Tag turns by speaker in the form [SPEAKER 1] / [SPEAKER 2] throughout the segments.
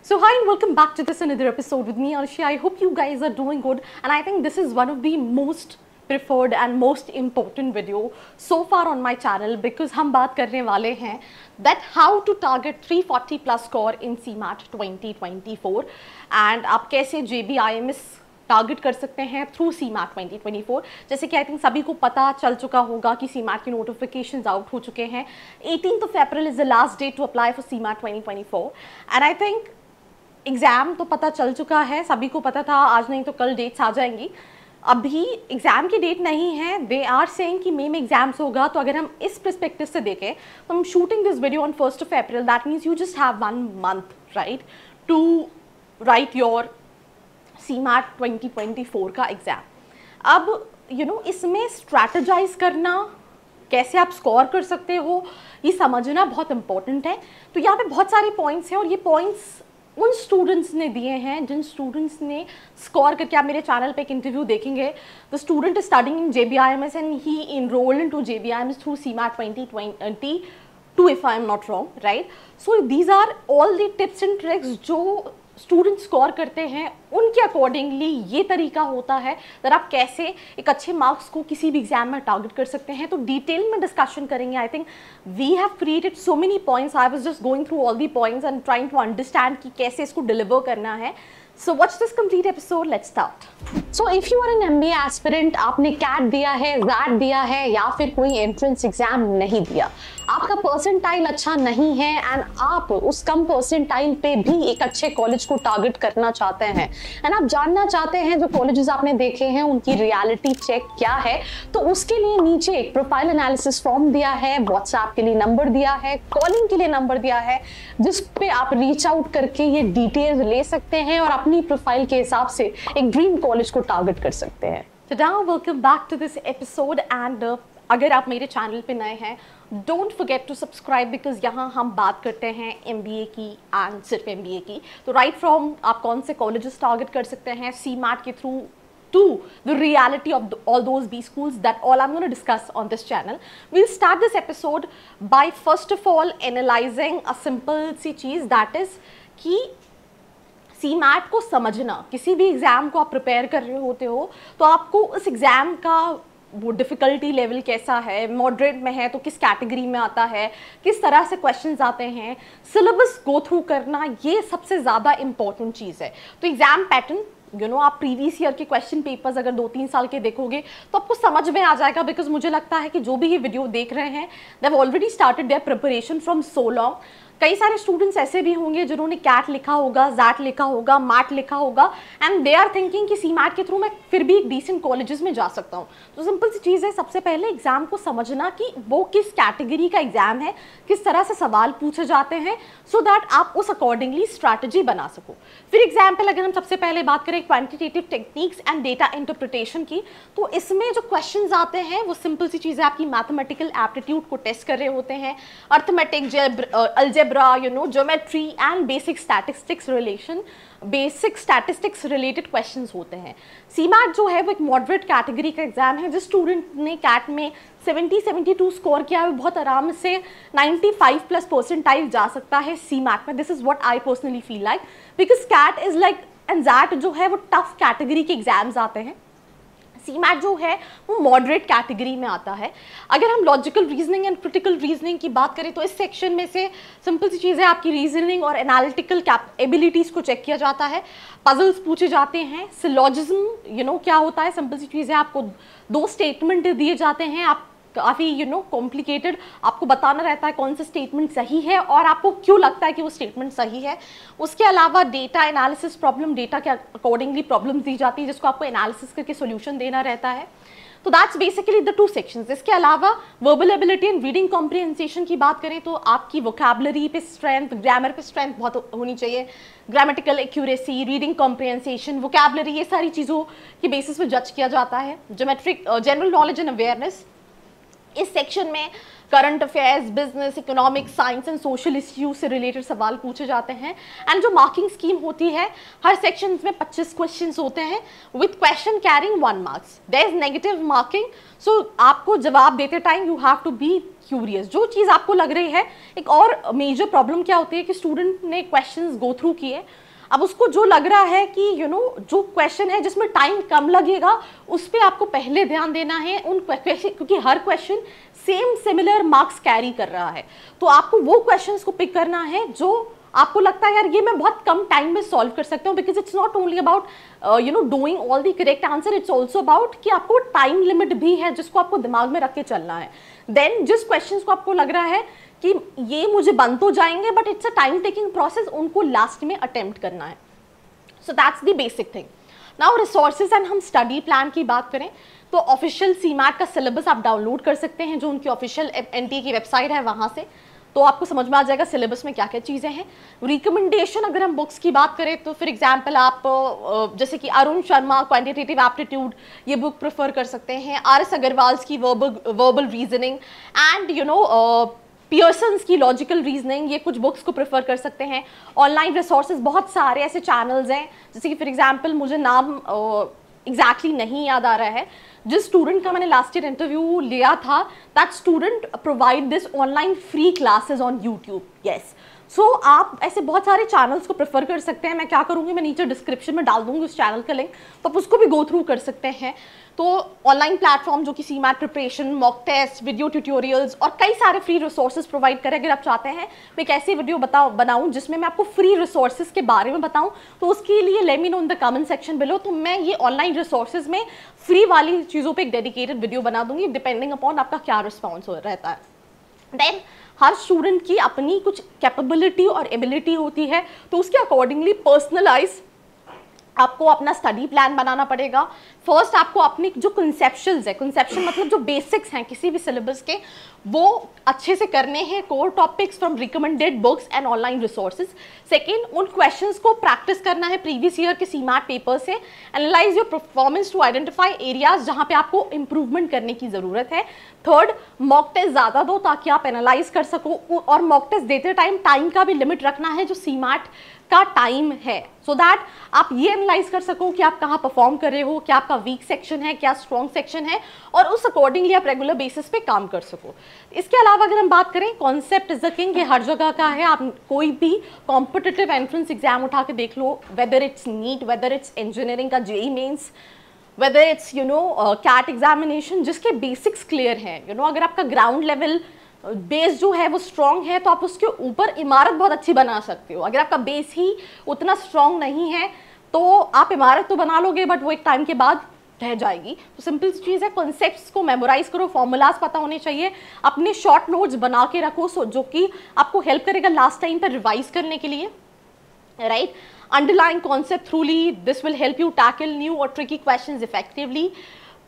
[SPEAKER 1] So hi and welcome back to this another episode with me Arshi. I hope you guys are doing good and I think this is one of the most preferred and most important video so far on my channel because हम बात करने वाले हैं that how to target 340 plus score in CMAT 2024 and आप कैसे JBIMS target कर सकते हैं थ्रू CMAT 2024। जैसे कि आई थिंक सभी को पता चल चुका होगा कि CMAT की नोटिफिकेशंस आउट हो चुके हैं। 18th April is the last date to apply for CMAT 2024 and I think exam तो पता चल चुका है, सभी को पता था, आज नहीं तो कल डेट्स आ जाएंगी। अभी एग्ज़ाम की डेट नहीं है, दे आर सेइंग कि मई में एग्जाम्स होगा। तो अगर हम इस परस्पेक्टिव से देखें तो हम shooting this video on 1st of April, that means you just have 1 month right to write your CMAT 2024 का एग्ज़ाम। अब इसमें स्ट्रैटेजाइज करना, कैसे आप स्कोर कर सकते हो, ये समझना बहुत इंपॉर्टेंट है। तो यहाँ पे बहुत सारे पॉइंट्स हैं और ये पॉइंट्स उन स्टूडेंट्स ने दिए हैं जिन स्टूडेंट्स ने स्कोर करके, आप मेरे चैनल पे एक इंटरव्यू देखेंगे, the student is studying in JBIMS and he enrolled into JBIMS through CMAT 2022 if I am not wrong, right? So these are all the tips and tricks जो student score करते हैं, उनके accordingly ये तरीका होता है कि आप कैसे एक अच्छे मार्क्स को किसी भी एग्जाम में टारगेट कर सकते हैं। तो डिटेल में डिस्कशन करेंगे। I think we have created so many points, I was just going through all the points and trying to understand कि कैसे इसको डिलीवर करना है। So watch this complete episode. Let's start. So if you are an MBA aspirant, आपने CAT दिया है, ZAT दिया है या फिर कोई एंट्रेंस एग्जाम नहीं दिया, आपका परसेंटाइल अच्छा नहीं है एंड आप उस कम परसेंटाइल पे भी एक अच्छे कॉलेज को टारगेट करना चाहते हैं एंड आप जानना चाहते हैं जो कॉलेजेस आपने देखे हैं उनकी रियलिटी चेक क्या है, तो उसके लिए नीचे एक प्रोफाइल एनालिसिस फॉर्म दिया है, व्हाट्सएप के लिए नंबर दिया है, कॉलिंग के लिए नंबर दिया है, जिस पे आप रीच आउट करके ये डिटेल्स ले सकते हैं और अपनी प्रोफाइल के हिसाब से एक ड्रीम कॉलेज को टारगेट कर सकते हैं। So now welcome back to this episode and अगर आप मेरे चैनल पे नए हैं, don't forget to subscribe because यहाँ हम बात करते हैं MBA की एंड सिर्फ MBA की। तो राइट फ्रॉम आप कौन से कॉलेजेस टारगेट कर सकते हैं CMAT के through to the reality of all those B schools, that all I'm going to discuss on this channel. We'll start this episode by first of all analyzing a simple सी चीज़, that is कि CMAT को समझना। किसी भी exam को आप prepare कर रहे होते हो तो आपको उस एग्ज़ाम का वो डिफ़िकल्टी लेवल कैसा है, मॉडरेट में है तो किस कैटेगरी में आता है, किस तरह से क्वेश्चंस आते हैं, सिलेबस गो थ्रू करना, ये सबसे ज़्यादा इम्पॉर्टेंट चीज़ है। तो एग्ज़ाम पैटर्न आप प्रीवियस ईयर के क्वेश्चन पेपर्स अगर 2-3 साल के देखोगे तो आपको समझ में आ जाएगा। बिकॉज मुझे लगता है कि जो भी ये वीडियो देख रहे हैं they have already started there preparation from so long. कई सारे स्टूडेंट्स ऐसे भी होंगे जिन्होंने CAT लिखा होगा, ZAT लिखा होगा, MAT लिखा होगा एंड दे आर थिंकिंग कि CMAT के थ्रू मैं फिर भी एक डिसेंट कॉलेजेस में जा सकता हूँ। तो सिंपल सी चीज़ है, सबसे पहले एग्जाम को समझना कि वो किस कैटेगरी का एग्जाम है, किस तरह से सवाल पूछे जाते हैं, सो दैट आप उस अकॉर्डिंगली स्ट्रैटेजी बना सको। फिर एग्जाम्पल अगर हम सबसे पहले बात करें quantitative techniques and data interpretation की, तो इसमें जो क्वेश्चन आते हैं वो सिंपल सी चीज़ है, आपकी मैथमेटिकल एप्टीट्यूड को टेस्ट कर रहे होते हैं, arithmetic, algebra, geometry and basic statistics related questions होते हैं। CMAT जो है वो एक मॉडरेट कैटेगरी का एग्जाम है। जिस स्टूडेंट ने CAT में 70-72 स्कोर किया है वो बहुत आराम से 95 प्लस परसेंटाइल जा सकता है CMAT में। This is what I personally feel like, because CAT is like and ZAT जो है वो टफ कैटेगरी के एग्जाम्स आते हैं। CMAT जो है वो मॉडरेट कैटेगरी में आता है। अगर हम logical reasoning and critical reasoning की बात करें तो इस सेक्शन में से सिंपल सी चीज़ है, आपकी रीजनिंग और एनालिटिकल एबिलिटीज़ को चेक किया जाता है, पजल्स पूछे जाते हैं, सिलॉजिज्म क्या होता है, सिंपल सी चीज़ है, आपको 2 स्टेटमेंट दिए जाते हैं, आप काफ़ी कॉम्प्लिकेटेड आपको बताना रहता है कौन सा स्टेटमेंट सही है और आपको क्यों लगता है कि वो स्टेटमेंट सही है। उसके अलावा डेटा एनालिसिस प्रॉब्लम, डेटा के अकॉर्डिंगली प्रॉब्लम्स दी जाती है जिसको आपको एनालिसिस करके सॉल्यूशन देना रहता है। तो दैट्स बेसिकली द 2 सेक्शंस। इसके अलावा verbal ability and reading comprehension की बात करें तो आपकी वोकैबुलरी पे स्ट्रेंथ, ग्रामर पे स्ट्रेंथ बहुत होनी चाहिए, grammatical accuracy, reading comprehension, vocabulary, ये सारी चीज़ों के बेसिस पे जज किया जाता है। Geometric, general knowledge and awareness, इस सेक्शन में current affairs, business, economics, science and social issues से रिलेटेड सवाल पूछे जाते हैं। एंड जो मार्किंग स्कीम होती है, हर सेक्शन में 25 क्वेश्चंस होते हैं with question carrying 1 marks. There is negative marking, so आपको जवाब देते time you have to be curious. जो चीज़ आपको लग रही है, एक और मेजर प्रॉब्लम क्या होती है कि स्टूडेंट ने क्वेश्चंस गो थ्रू किए, अब उसको जो लग रहा है कि जो क्वेश्चन है जिसमें टाइम कम लगेगा उस पर आपको पहले ध्यान देना है उन क्वेश्चन, क्योंकि हर question same similar marks carry कर रहा है। तो आपको वो क्वेश्चंस को पिक करना है जो आपको लगता है यार ये मैं बहुत कम टाइम में सॉल्व कर सकता हूँ, because it's not only about doing all the correct answer, it's also about कि आपको टाइम लिमिट भी है जिसको आपको दिमाग में रख के चलना है। देन जिस क्वेश्चन को आपको लग रहा है कि ये मुझे बन तो जाएंगे but it's a time taking process, उनको लास्ट में अटेम्प्ट करना है। So that's the basic thing. Now resources and हम स्टडी प्लान की बात करें तो ऑफिशियल सीमैट का सिलेबस आप डाउनलोड कर सकते हैं, जो उनकी ऑफिशियल एनटीए की वेबसाइट है वहाँ से, तो आपको समझ में आ जाएगा सिलेबस में क्या क्या चीज़ें हैं। रिकमेंडेशन अगर हम बुक्स की बात करें तो फॉर एग्जांपल आप जैसे कि अरुण शर्मा क्वांटिटेटिव एप्टीट्यूड, ये बुक प्रेफर कर सकते हैं। RS अग्रवाल की वर्बल रीजनिंग एंड पियर्सन्स की लॉजिकल रीजनिंग, ये कुछ बुक्स को प्रेफर कर सकते हैं। ऑनलाइन रिसोर्सेज बहुत सारे ऐसे चैनल्स हैं, जैसे कि फॉर एग्जांपल मुझे नाम एग्जैक्टली नहीं याद आ रहा है, जिस स्टूडेंट का मैंने लास्ट ईयर इंटरव्यू लिया था, that student provide this online free classes on YouTube. Yes, so आप ऐसे बहुत सारे चैनल्स को प्रेफर कर सकते हैं। मैं क्या करूँगी, मैं नीचे डिस्क्रिप्शन में डाल दूँगी उस चैनल का लिंक, तो आप उसको भी गो थ्रू कर सकते हैं। तो ऑनलाइन प्लेटफॉर्म जो कि CMAT preparation, mock test, video tutorials और कई सारे फ्री रिसोर्सेज प्रोवाइड करें। अगर आप चाहते हैं मैं एक ऐसी वीडियो बनाऊं जिसमें मैं आपको फ्री रिसोर्सेज के बारे में बताऊं, तो उसके लिए let me know in the comment section below, तो मैं ये ऑनलाइन रिसोर्सेज में फ्री वाली चीज़ों पे एक डेडिकेटेड वीडियो बना दूंगी, डिपेंडिंग अपॉन आपका क्या रिस्पॉन्स रहता है। देन हर स्टूडेंट की अपनी कुछ कैपेबिलिटी और एबिलिटी होती है, तो उसके अकॉर्डिंगली पर्सनलाइज आपको अपना स्टडी प्लान बनाना पड़ेगा। फर्स्ट आपको अपनी जो कंसेप्शंस है, कंसेप्शन मतलब जो बेसिक्स हैं किसी भी सिलेबस के, वो अच्छे से करने हैं, core topics from recommended books and online resources. Second, उन क्वेश्चंस को प्रैक्टिस करना है प्रीवियस ईयर के सीमैट पेपर से। Analyse your performance to identify areas जहाँ पे आपको इंप्रूवमेंट करने की ज़रूरत है। थर्ड, मॉक टेस्ट ज़्यादा दो ताकि आप एनालाइज कर सको, और मॉक टेस्ट देते टाइम का भी लिमिट रखना है जो सीमैट का टाइम है, सो दैट आप ये एनालाइज कर सको कि आप कहाँ परफॉर्म कर रहे हो, क्या आपका वीक सेक्शन है, क्या स्ट्रॉन्ग सेक्शन है, और उस अकॉर्डिंगली आप रेगुलर बेसिस पे काम कर सको। इसके अलावा अगर हम बात करें, कॉन्सेप्ट इज द किंग, ये हर जगह का है। आप कोई भी कॉम्पिटिटिव एंट्रेंस एग्जाम उठा के देख लो, whether it's NEET, whether it's engineering का JEE Mains, whether it's CAT examination, जिसके बेसिक्स क्लियर हैं, अगर आपका ग्राउंड लेवल बेस जो है वो स्ट्रॉन्ग है तो आप उसके ऊपर इमारत बहुत अच्छी बना सकते हो। अगर आपका बेस ही उतना स्ट्रॉन्ग नहीं है तो आप इमारत तो बना लोगे बट वो एक टाइम के बाद रह जाएगी। तो सिंपल चीज़ है, कॉन्सेप्ट्स को मेमोराइज करो, फॉर्मूलाज पता होने चाहिए, अपने शॉर्ट नोट्स बना के रखो जो कि आपको हेल्प करेगा लास्ट टाइम पर रिवाइज करने के लिए, right. Underlying concept thoroughly, this will help you tackle new or tricky questions effectively.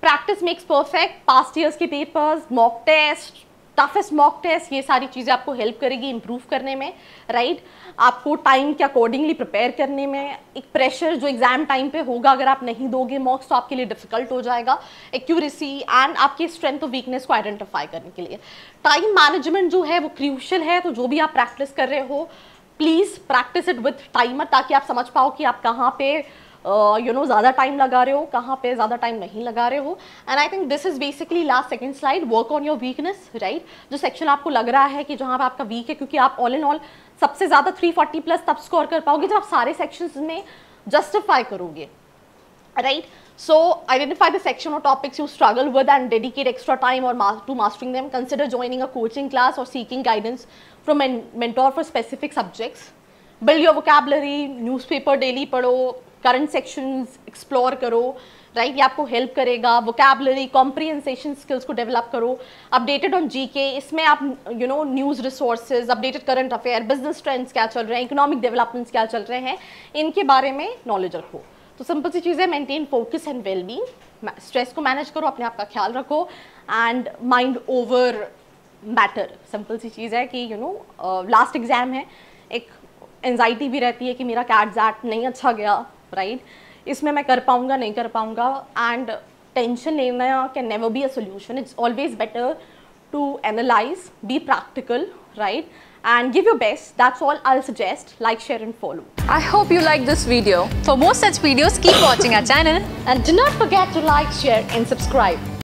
[SPEAKER 1] Practice makes perfect. Past years के papers, mock test, toughest mock test, ये सारी चीज़ें आपको हेल्प करेगी इम्प्रूव करने में, राइट। आपको टाइम के अकॉर्डिंगली प्रिपेयर करने में, एक प्रेशर जो एग्जाम टाइम पे होगा अगर आप नहीं दोगे मॉक्स तो आपके लिए डिफिकल्ट हो जाएगा। एक्यूरेसी एंड आपकी स्ट्रेंथ और वीकनेस को आइडेंटिफाई करने के लिए टाइम मैनेजमेंट जो है वो क्रूशियल है। तो जो भी आप प्रैक्टिस कर रहे हो please practice it with timer, ताकि आप समझ पाओ कि आप कहाँ पे ज़्यादा टाइम लगा रहे हो, कहाँ पे ज़्यादा टाइम नहीं लगा रहे हो। And I think this is basically last second slide, work on your weakness, right. जो सेक्शन आपको लग रहा है कि जहाँ पे आपका वीक है, क्योंकि आप ऑल इन ऑल सबसे ज़्यादा 340 प्लस तब स्कोर कर पाओगे जब आप सारे सेक्शंस में जस्टिफाई करोगे, right. So identify the section or topics you struggle with and dedicate extra time to mastering them. Consider joining a coaching class or seeking guidance from a mentor for specific subjects. Build your vocabulary, newspaper daily पढ़ो, current sections explore करो, right? ये आपको help करेगा। vocabulary, comprehension skills को develop करो। Updated on GK, इसमें आप news resources, updated current affair, business trends क्या चल रहे हैं, economic developments क्या चल रहे हैं, इनके बारे में knowledge रखो। तो सिंपल सी चीज़ है, maintain focus and wellbeing, stress को मैनेज करो, अपने आप का ख्याल रखो, and mind over matter. Simple सी चीज़ है कि लास्ट एग्जाम है, एक एंजाइटी भी रहती है कि मेरा कैट जैट नहीं अच्छा गया, राइट, इसमें मैं कर पाऊँगा नहीं कर पाऊँगा, एंड टेंशन लेना can never be a solution. It's always better to analyze, be practical, right? And give your best. That's all I'll suggest. Like, share and follow.
[SPEAKER 2] I hope you like this video. For more such videos, keep watching our channel.
[SPEAKER 1] And do not forget to like, share and subscribe.